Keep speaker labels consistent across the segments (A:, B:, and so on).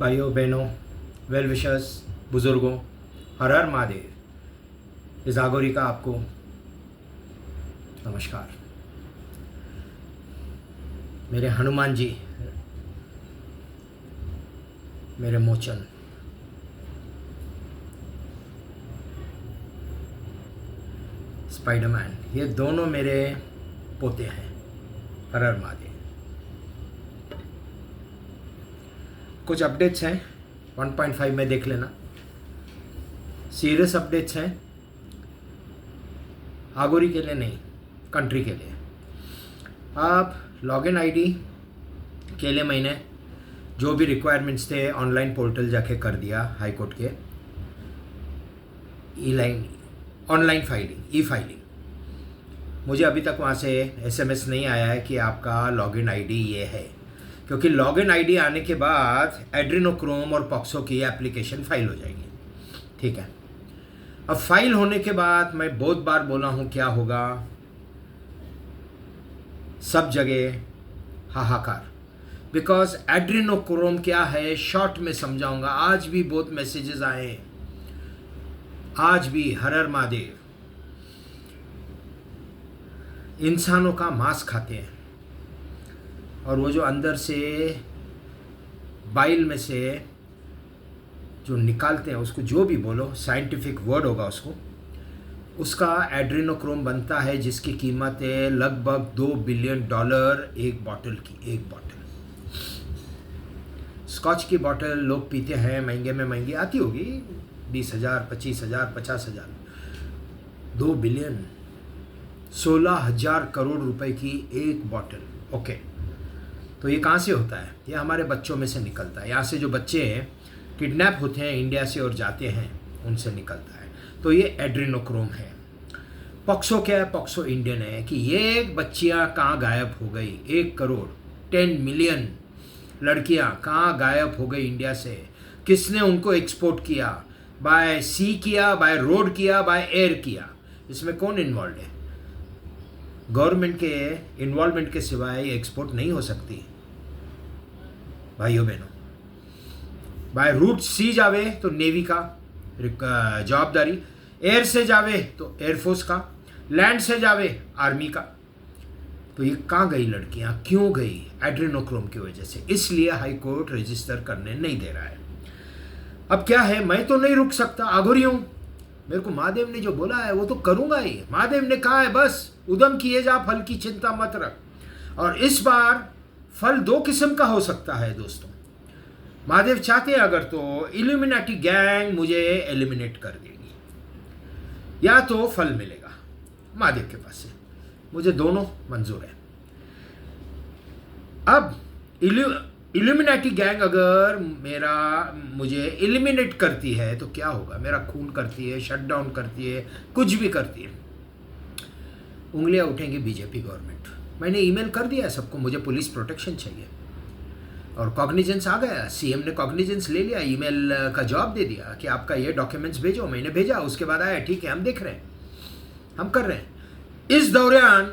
A: भाइयों बहनों, well wishers, बुज़ुर्गों, हर हर महादेव। इस आगोरी का आपको नमस्कार। मेरे हनुमान जी, मेरे मोचन, स्पाइडरमैन, ये दोनों मेरे पोते हैं। हर हर महादेव। कुछ अपडेट्स हैं 1.5 में, देख लेना। सीरियस अपडेट्स हैं, आगोरी के लिए नहीं, कंट्री के लिए। आप लॉगिन आईडी के लिए मैंने जो भी रिक्वायरमेंट्स थे ऑनलाइन पोर्टल जाके कर दिया, हाई कोर्ट के ऑनलाइन फाइलिंग, ई फाइलिंग। मुझे अभी तक वहाँ से एसएमएस नहीं आया है कि आपका लॉगिन आईडी ये है, क्योंकि लॉगिन आईडी आने के बाद एड्रेनोक्रोम और पॉक्सो की एप्लीकेशन फाइल हो जाएगी। ठीक है, अब फाइल होने के बाद मैं बहुत बार बोला हूँ क्या होगा, सब जगह हाहाकार। बिकॉज एड्रेनोक्रोम क्या है शॉर्ट में समझाऊंगा। आज भी बहुत मैसेजेस आए, आज भी हर हर महादेव। इंसानों का मांस खाते हैं और वो जो अंदर से बाइल में से जो निकालते हैं, उसको जो भी बोलो, साइंटिफिक वर्ड होगा उसको, उसका एड्रेनोक्रोम बनता है, जिसकी कीमत है लगभग $2 बिलियन एक बॉटल की। एक बॉटल स्कॉच की बॉटल लोग पीते हैं, महंगे में महंगी आती होगी, 20,000, 25,000, 50,000। 2 बिलियन, 16,000 करोड़ रुपए की एक बॉटल। ओके, तो ये कहाँ से होता है? ये हमारे बच्चों में से निकलता है। यहाँ से जो बच्चे हैं किडनैप होते हैं इंडिया से और जाते हैं, उनसे निकलता है। तो ये एड्रेनोक्रोम है। पॉक्सो क्या है? पॉक्सो इंडियन है कि ये बच्चियाँ कहाँ गायब हो गई। 1 करोड़ 10 मिलियन लड़कियाँ कहाँ गायब हो गई इंडिया से। किसने उनको एक्सपोर्ट किया? बाय सी किया, बाय रोड किया, बाय एयर किया। इसमें कौन इन्वॉल्व है? गवर्नमेंट के इन्वॉल्वमेंट के सिवाय ये एक्सपोर्ट नहीं हो सकती भाइयों बहनों। बाय रूट सी जावे तो नेवी का जवाबदारी, एयर से जावे तो एयरफोर्स का, लैंड से जावे आर्मी का। तो ये कहाँ गई लड़कियाँ, क्यों गई? एड्रेनोक्रोम की वजह से। इसलिए हाई कोर्ट रजिस्टर करने नहीं दे रहा है। अब क्या है, मैं तो नहीं रुक सकता, आगोरी हूँ। मेरे को महादेव ने जो बोला है वो तो करूँगा ही। महादेव ने कहा है बस उद्यम किए जा, फल की चिंता मत रख। और इस बार फल 2 किस्म का हो सकता है दोस्तों। महादेव चाहते हैं अगर तो इल्यूमिनाटी गैंग मुझे एलिमिनेट कर देगी, या तो फल मिलेगा महादेव के पास से। मुझे दोनों मंजूर है। अब इल्यूमिनाटी गैंग अगर मुझे एलिमिनेट करती है तो क्या होगा? मेरा खून करती है, शटडाउन करती है, कुछ भी करती है, उंगलियां उठेंगी बीजेपी गवर्नमेंट। मैंने ईमेल कर दिया है सबको, मुझे पुलिस प्रोटेक्शन चाहिए। और कॉग्निजेंस आ गया, सीएम ने कॉग्निजेंस ले लिया, ईमेल का जवाब दे दिया कि आपका ये डॉक्यूमेंट्स भेजो। मैंने भेजा, उसके बाद आया ठीक है हम देख रहे हैं, हम कर रहे हैं। इस दौरान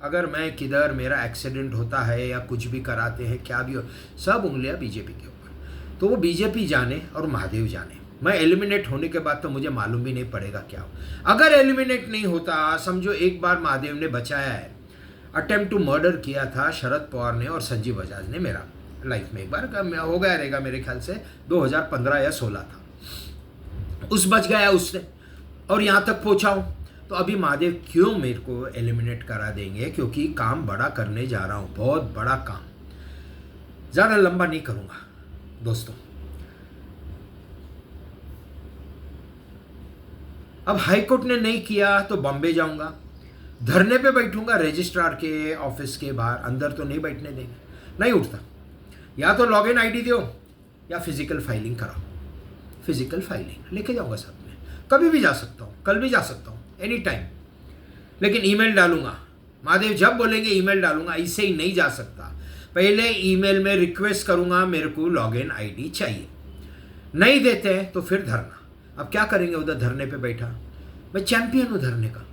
A: अगर मैं किधर मेरा एक्सीडेंट होता है या कुछ भी कराते हैं, क्या भी हो, सब उंगलियां बीजेपी के ऊपर। तो वो बीजेपी जाने और महादेव जाने। मैं एलिमिनेट होने के बाद तो मुझे मालूम भी नहीं पड़ेगा क्या हो। अगर एलिमिनेट नहीं होता, समझो एक बार महादेव ने बचाया है। अटेम्प्ट टू मर्डर किया था शरद पवार ने और संजीव बजाज ने मेरा लाइफ में एक बार, हो गया रहेगा मेरे ख्याल से 2015 या 16 था। उस बच गया उसने और यहाँ तक पहुँचाऊँ। तो अभी महादेव क्यों मेरे को एलिमिनेट करा देंगे? क्योंकि काम बड़ा करने जा रहा हूँ, बहुत बड़ा काम। ज़्यादा लंबा नहीं करूँगा दोस्तों। अब हाई कोर्ट ने नहीं किया तो बॉम्बे जाऊँगा, धरने पे बैठूंगा रजिस्ट्रार के ऑफिस के बाहर। अंदर तो नहीं बैठने देंगे, नहीं उठता। या तो लॉगिन आईडी दो या फिजिकल फाइलिंग कराओ। फिजिकल फाइलिंग लेके जाऊँगा साथ में, कभी भी जा सकता हूँ, कल भी जा सकता हूँ, एनी टाइम। लेकिन ईमेल डालूंगा, महादेव जब बोलेंगे ईमेल डालूंगा। इससे ही नहीं जा सकता, पहले ईमेल में रिक्वेस्ट करूंगा मेरे को लॉगिन आईडी चाहिए। नहीं देते हैं तो फिर धरना। अब क्या करेंगे? उधर धरने पे बैठा, मैं चैंपियन हूँ धरने का,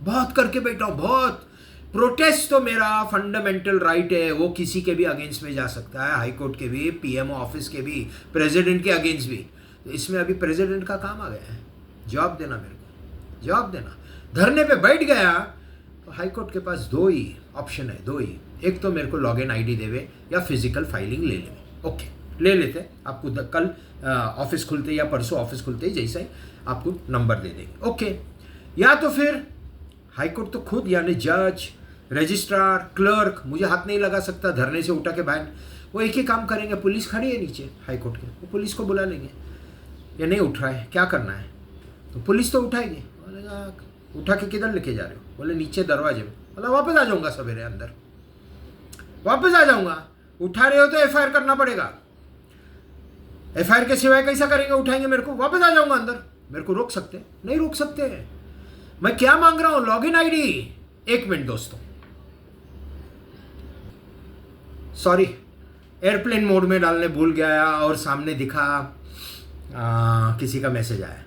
A: बहुत करके बैठा हूँ, बहुत। प्रोटेस्ट तो मेरा फंडामेंटल राइट है, वो किसी के भी अगेंस्ट में जा सकता है, हाई कोर्ट के भी, पीएमओ ऑफिस के भी, प्रेसिडेंट के अगेंस्ट भी। तो इसमें अभी प्रेसिडेंट का काम आ गया है जवाब देना, मेरे को जवाब देना। धरने पे बैठ गया तो हाई कोर्ट के पास दो ही ऑप्शन है, दो ही। एक तो मेरे को लॉग इन आईडी देवे या फिजिकल फाइलिंग ले ले। ओके, ले लेते हैं, आपको कल ऑफिस खुलते या परसों ऑफिस खुलते ही जैसे ही आपको नंबर दे देंगे। ओके, या तो फिर हाई कोर्ट तो खुद यानी जज, रजिस्ट्रार, क्लर्क मुझे हाथ नहीं लगा सकता धरने से उठा के बाहर, वो एक ही काम करेंगे। पुलिस खड़ी है नीचे हाई कोर्ट के, वो पुलिस को बुला लेंगे, ये नहीं उठ रहा है क्या करना है, तो पुलिस तो उठाएगी। बोलेगा उठा के किधर लेके जा रहे हो, बोले नीचे दरवाजे में। बोला वापस आ जाऊंगा सवेरे अंदर, वापस आ जाऊंगा। उठा रहे हो तो एफआईआर करना पड़ेगा, एफआईआर के सिवाय कैसा करेंगे, उठाएंगे मेरे को, वापस आ जाऊंगा अंदर। मेरे को रोक सकते नहीं, रोक सकते। मैं क्या मांग रहा हूं, लॉग इन आईडी। एक मिनट दोस्तों, सॉरी, एयरप्लेन मोड में डालने भूल गया और सामने दिखा किसी का मैसेज आया।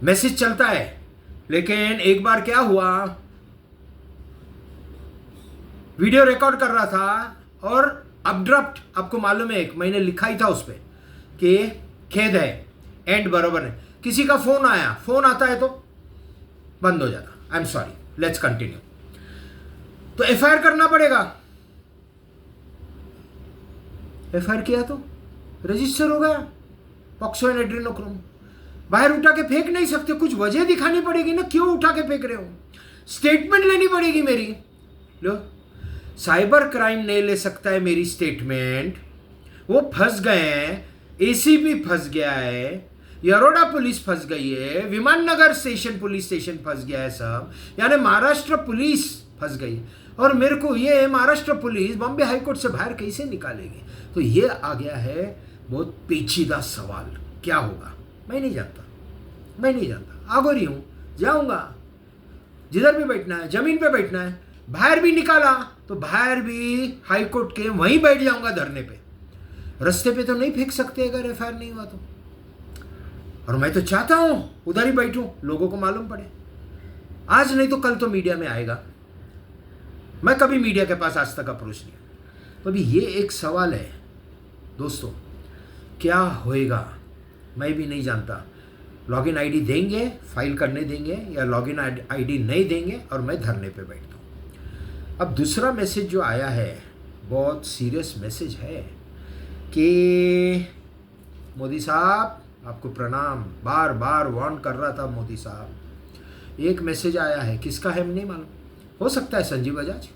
A: मैसेज चलता है, लेकिन एक बार क्या हुआ, वीडियो रिकॉर्ड कर रहा था और अब्रप्ट, आपको मालूम है, एक मैंने लिखा ही था उस पर कि खेद है, एंड बराबर है। किसी का फोन आया, फोन आता है तो बंद हो जाता, I am sorry, let's continue. तो एफआईआर करना पड़ेगा। एफआईआर किया तो रजिस्टर हो गया, पॉक्सो एंड एड्रेनोक्रोम। बाहर उठा के फेंक नहीं सकते, कुछ वजह दिखानी पड़ेगी ना, क्यों उठा के फेंक रहे हो, स्टेटमेंट लेनी पड़ेगी मेरी। लो, साइबर क्राइम नहीं ले सकता है मेरी स्टेटमेंट, वो फंस गए हैं, एसीपी फंस गया है, यरोडा पुलिस फंस गई है, विमाननगर स्टेशन पुलिस स्टेशन फंस गया है सब, यानी महाराष्ट्र पुलिस फंस गई। और मेरे को ये महाराष्ट्र पुलिस बॉम्बे हाईकोर्ट से बाहर कैसे निकालेगी। तो ये आ गया है बहुत पेचीदा सवाल, क्या होगा मैं नहीं जानता, मैं नहीं जानता। आगोरी हूँ, जाऊँगा जिधर भी बैठना है, जमीन पे बैठना है, बाहर भी निकाला तो बाहर भी हाईकोर्ट के वहीं बैठ जाऊँगा धरने पे। रास्ते पे तो नहीं फेंक सकते अगर एफआईआर नहीं हुआ तो। और मैं तो चाहता हूं उधर ही बैठूं, लोगों को मालूम पड़े। आज नहीं तो कल तो मीडिया में आएगा। मैं कभी मीडिया के पास आज तक अप्रोच नहीं। तो अभी ये एक सवाल है दोस्तों, क्या होएगा मैं भी नहीं जानता। लॉगिन आईडी देंगे, फाइल करने देंगे, या लॉगिन आईडी नहीं देंगे और मैं धरने पे बैठता हूँ। अब दूसरा मैसेज जो आया है बहुत सीरियस मैसेज है कि मोदी साहब आपको प्रणाम, बार बार वार्न कर रहा था मोदी साहब। एक मैसेज आया है, किसका है नहीं मालूम, हो सकता है संजीव बजाज,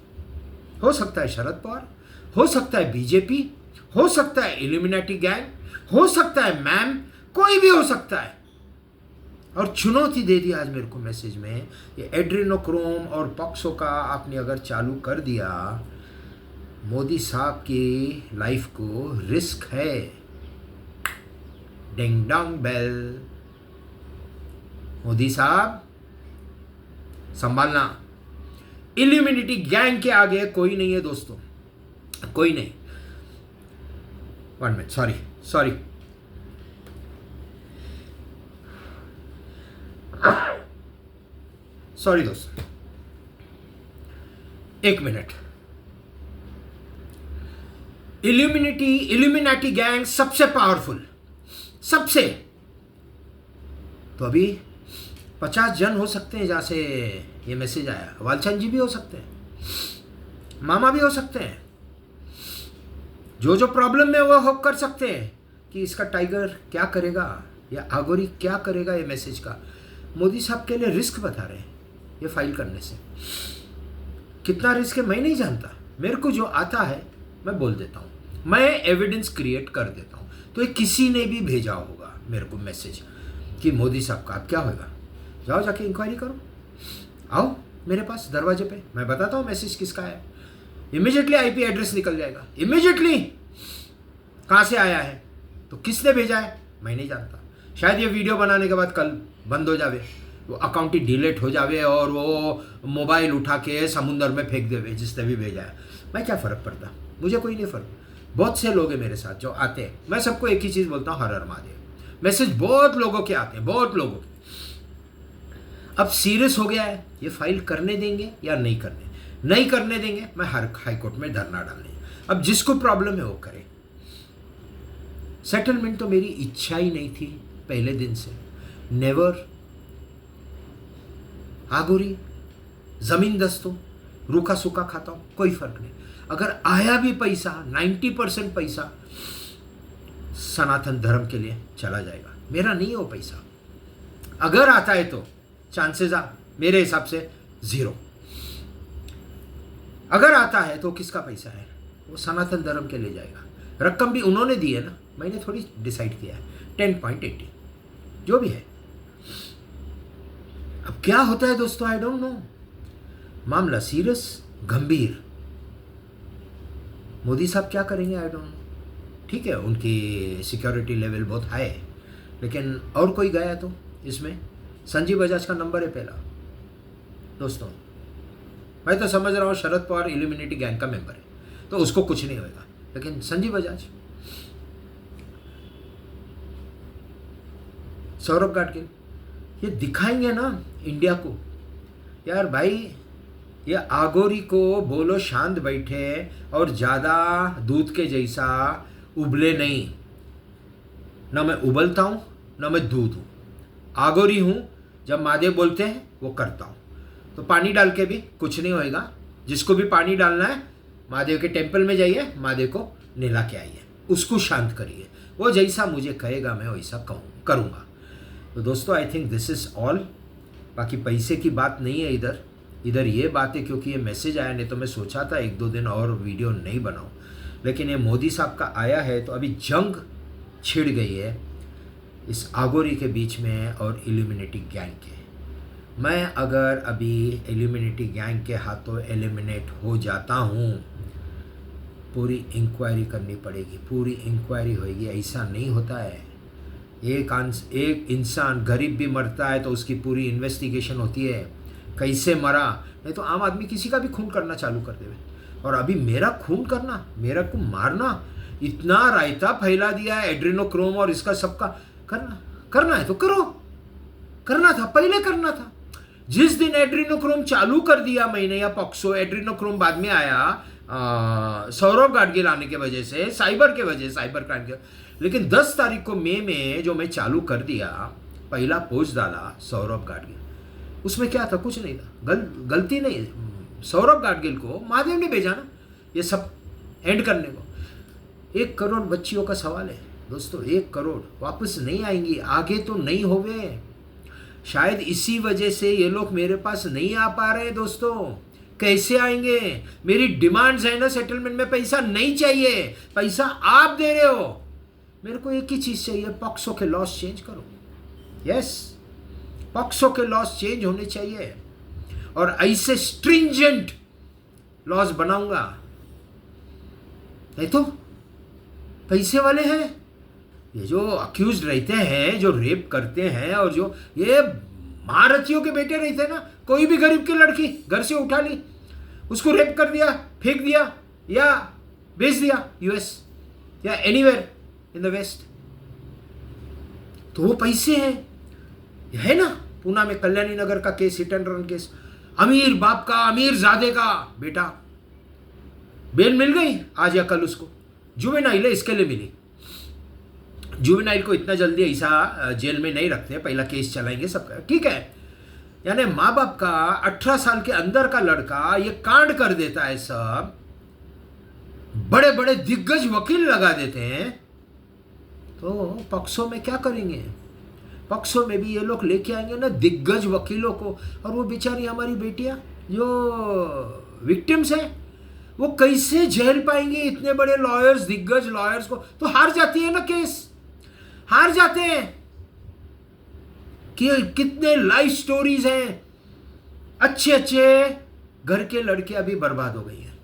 A: हो सकता है शरद पवार, हो सकता है बीजेपी, हो सकता है इल्यूमिनाटी गैंग, हो सकता है मैम, कोई भी हो सकता है। और चुनौती दे दी आज मेरे को मैसेज में, ये एड्रेनोक्रोम और पॉक्सो का आपने अगर चालू कर दिया, मोदी साहब की लाइफ को रिस्क है। डिंग डोंग बेल, मोदी साहब संभालना। इल्यूमिनेटी गैंग के आगे कोई नहीं है दोस्तों, कोई नहीं। 1 मिनट, सॉरी दोस्तों, 1 मिनट। इल्यूमिनाटी गैंग सबसे पावरफुल, सबसे। तो अभी 50 जन हो सकते हैं जहाँ से ये मैसेज आया। वालचंद जी भी हो सकते हैं, मामा भी हो सकते हैं, जो प्रॉब्लम में वो होप कर सकते हैं कि इसका टाइगर क्या करेगा या आगोरी क्या करेगा। ये मैसेज का मोदी साहब के लिए रिस्क बता रहे हैं ये फाइल करने से। कितना रिस्क है मैं नहीं जानता, मेरे को जो आता है मैं बोल देता हूँ, मैं एविडेंस क्रिएट कर देता हूँ। तो ये किसी ने भी भेजा होगा मेरे को मैसेज कि मोदी साहब का अब क्या होगा, जाओ जाके इंक्वायरी करो, आओ मेरे पास दरवाजे पे, मैं बताता हूँ मैसेज किसका है। इमीडिएटली आईपी एड्रेस निकल जाएगा, इमीडिएटली कहाँ से आया है, तो किसने भेजा है मैं नहीं जानता। शायद ये वीडियो बनाने के बाद कल बंद हो जावे, वो अकाउंट ही डिलीट हो जावे और वो मोबाइल उठा के समुंदर में फेंक देवे जिसने भी भेजा है। मैं क्या फ़र्क पड़ता, मुझे कोई नहीं फ़र्क। बहुत से लोग हैं मेरे साथ जो आते हैं, मैं सबको एक ही चीज़ बोलता हूँ, हर हर महादेव। मैसेज बहुत लोगों के आते हैं, बहुत लोगों के। अब सीरियस हो गया है, ये फाइल करने देंगे या नहीं करने। नहीं करने देंगे, मैं हाई कोर्ट में धरना डालने। अब जिसको प्रॉब्लम है वो करे। सेटलमेंट तो मेरी इच्छा ही नहीं थी पहले दिन से, नेवर। आगोरी जमीन दस्तों, रूखा सूखा खाता हूं, कोई फर्क नहीं। अगर आया भी पैसा, 90% पैसा सनातन धर्म के लिए चला जाएगा, मेरा नहीं है वो पैसा। अगर आता है तो चांसेस आ मेरे हिसाब से 0। अगर आता है तो किसका पैसा है, वो सनातन धर्म के लिए जाएगा। रकम भी उन्होंने दी है ना, मैंने थोड़ी डिसाइड किया है। 10.80 जो भी है। अब क्या होता है दोस्तों, आई डोंट नो। मामला सीरियस, गंभीर। मोदी साहब क्या करेंगे, आई डोंट नो। ठीक है, उनकी सिक्योरिटी लेवल बहुत हाई है, लेकिन और कोई गया तो इसमें संजीव बजाज का नंबर है पहला। दोस्तों मैं तो समझ रहा हूँ शरद पवार इल्यूमिनेटी गैंग का मेंबर है तो उसको कुछ नहीं होगा, लेकिन संजीव बजाज, सौरभ गाडगिल, ये दिखाएंगे ना इंडिया को। यार भाई, ये आगोरी को बोलो शांत बैठे और ज़्यादा दूध के जैसा उबले नहीं। ना मैं उबलता हूँ ना मैं दूध हूँ, आगोरी हूँ। जब महादेव बोलते हैं वो करता हूँ। तो पानी डाल के भी कुछ नहीं होएगा। जिसको भी पानी डालना है महादेव के टेम्पल में जाइए, महादेव को नहला के आइए, उसको शांत करिए। वो जैसा मुझे कहेगा मैं वैसा करूँगा। तो दोस्तों I think this is all. बाकी पैसे की बात नहीं है इधर ये बात है क्योंकि ये मैसेज आया, नहीं तो मैं सोचा था 1-2 दिन और वीडियो नहीं बनाऊँ, लेकिन ये मोदी साहब का आया है तो अभी जंग छिड़ गई है इस आगोरी के बीच में और इल्यूमिनेटी गैंग के। मैं अगर अभी इल्यूमिनेटी गैंग के हाथों एलिमिनेट हो जाता हूँ, पूरी इंक्वायरी करनी पड़ेगी, पूरी इंक्वायरी होएगी। ऐसा नहीं होता है। एक इंसान गरीब भी मरता है तो उसकी पूरी इन्वेस्टिगेशन होती है, कैसे मरा। नहीं तो आम आदमी किसी का भी खून करना चालू कर देवे। और अभी मेरा खून करना, मेरा को मारना, इतना रायता फैला दिया है एड्रेनोक्रोम और इसका सबका करना है तो करो। करना था, पहले करना था। जिस दिन एड्रेनोक्रोम चालू कर दिया मैंने, या पॉक्सो, एड्रेनोक्रोम बाद में आया सौरभ गाडगिल आने के वजह से, साइबर क्राइम के। लेकिन 10 तारीख को मई में जो मैं चालू कर दिया, पहला पोस्ट डाला सौरभ गाडगिल, उसमें क्या था, कुछ नहीं था। गलती नहीं, सौरभ गाडगिल को महादेव ने भेजा ना ये सब एंड करने को। 1 करोड़ बच्चियों का सवाल है दोस्तों, 1 करोड़ वापस नहीं आएंगी, आगे तो नहीं होवे। शायद इसी वजह से ये लोग मेरे पास नहीं आ पा रहे दोस्तों। कैसे आएंगे? मेरी डिमांड्स है ना सेटलमेंट में, पैसा नहीं चाहिए, पैसा आप दे रहे हो। मेरे को एक ही चीज चाहिए, पॉक्सो के लॉस चेंज करो। यस, पॉक्सो के लॉस चेंज होने चाहिए और ऐसे स्ट्रिंजेंट लॉस बनाऊंगा। नहीं तो पैसे वाले हैं ये जो अक्यूज रहते हैं, जो रेप करते हैं, और जो ये महारथियों के बेटे रहते हैं ना, कोई भी गरीब की लड़की घर से उठा ली, उसको रेप कर दिया, फेंक दिया या बेच दिया यूएस या एनीवेयर इन द वेस्ट, तो वो पैसे हैं। है ना, पूना में कल्याणी नगर का case, hit and run case, अमीर बाप का, अमीर जादे का बेटा, बेल मिल गई आज या कल उसको। जुवेनाइल है इसके लिए मिली। जुवेनाइल को इतना जल्दी ऐसा जेल में नहीं रखते, पहला केस चलाएंगे सबका, ठीक है। यानी माँ बाप का 18 साल के अंदर का लड़का ये कांड कर देता है, सब बड़े बड़े दिग्गज वकील लगा देते हैं, तो पॉक्सो में क्या करेंगे? पॉक्सो में भी ये लोग लेके आएंगे ना दिग्गज वकीलों को, और वो बेचारी हमारी बेटियां जो विक्टिम्स हैं वो कैसे झेल पाएंगे? इतने बड़े लॉयर्स, दिग्गज लॉयर्स को तो हार जाती है ना केस, हार जाते हैं। कि कितने लाइफ स्टोरीज हैं, अच्छे अच्छे घर के लड़के अभी बर्बाद हो गई हैं।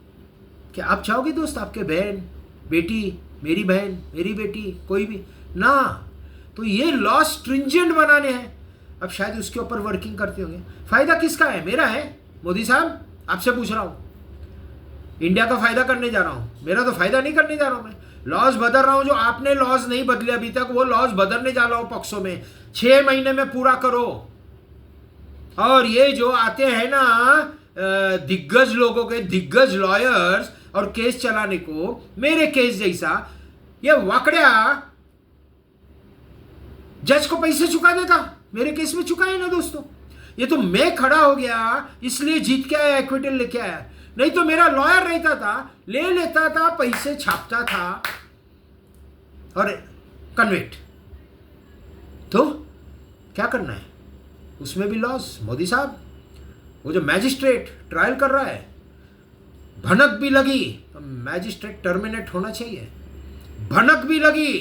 A: क्या आप चाहोगे दोस्त आपके बहन बेटी, मेरी बहन मेरी बेटी, कोई भी ना? तो ये लॉ स्ट्रिंजेंट बनाने हैं। अब शायद उसके ऊपर वर्किंग करते होंगे। फायदा किसका है? मेरा है मोदी साहब, आपसे पूछ रहा हूँ। इंडिया का फायदा करने जा रहा हूँ, मेरा तो फायदा नहीं करने जा रहा हूँ। मैं लॉज बदल रहा हूँ, जो आपने लॉज नहीं बदले अभी तक, वो लॉज बदलने जा रहा हूँ पॉक्सो में। 6 महीने में पूरा करो। और ये जो आते हैं ना दिग्गज लोगों के दिग्गज लॉयर्स और केस चलाने को मेरे केस जैसा ये वाकड़िया जज को पैसे चुका देता। मेरे केस में चुका है ना दोस्तों। ये तो मैं खड़ा हो गया इसलिए जीत के आया, एक्विटल लेके आया, नहीं तो मेरा लॉयर रहता था, ले लेता था, पैसे छापता था और कन्विक्ट। तो क्या करना है उसमें भी लॉस। मोदी साहब वो जो मैजिस्ट्रेट ट्रायल कर रहा है, भनक भी लगी तो मैजिस्ट्रेट टर्मिनेट होना चाहिए। भनक भी लगी,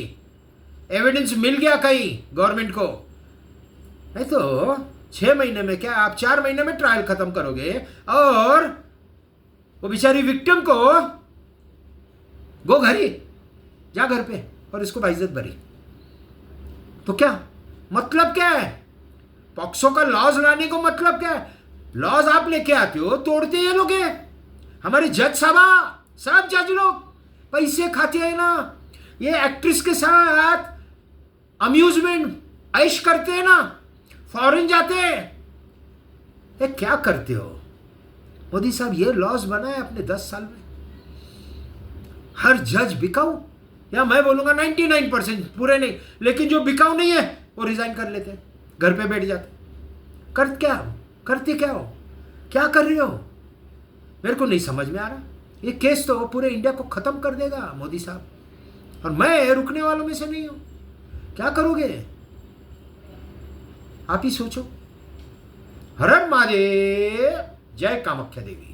A: एविडेंस मिल गया कहीं गवर्नमेंट को, नहीं तो 6 महीने में क्या आप 4 महीने में ट्रायल खत्म करोगे और वो बेचारी विक्टिम को गो घर ही जा घर पे और इसको बाइज्जत भरी। तो क्या मतलब क्या है पॉक्सो का लॉज लाने को? मतलब क्या है? लॉज आप लेके आते हो, तोड़ते ये लोग हैं। हमारे जज साहब, सब जज लोग पैसे खाते हैं ना, ये एक्ट्रेस के साथ अम्यूजमेंट ऐश करते हैं ना, फॉरेन जाते हैं। ये क्या करते हो मोदी साहब? ये लॉज बनाए अपने 10 साल में। हर जज बिकाऊ, या मैं बोलूंगा 99% पूरे नहीं, लेकिन जो बिकाऊ नहीं है वो रिजाइन कर लेते, घर पे बैठ जाते। करते क्या हो? क्या कर रहे हो? मेरे को नहीं समझ में आ रहा। ये केस तो पूरे इंडिया को खत्म कर देगा मोदी साहब, और मैं रुकने वालों में से नहीं हूं। क्या करोगे आप ही सोचो। हर हर महादेव, जय कामाख्या देवी।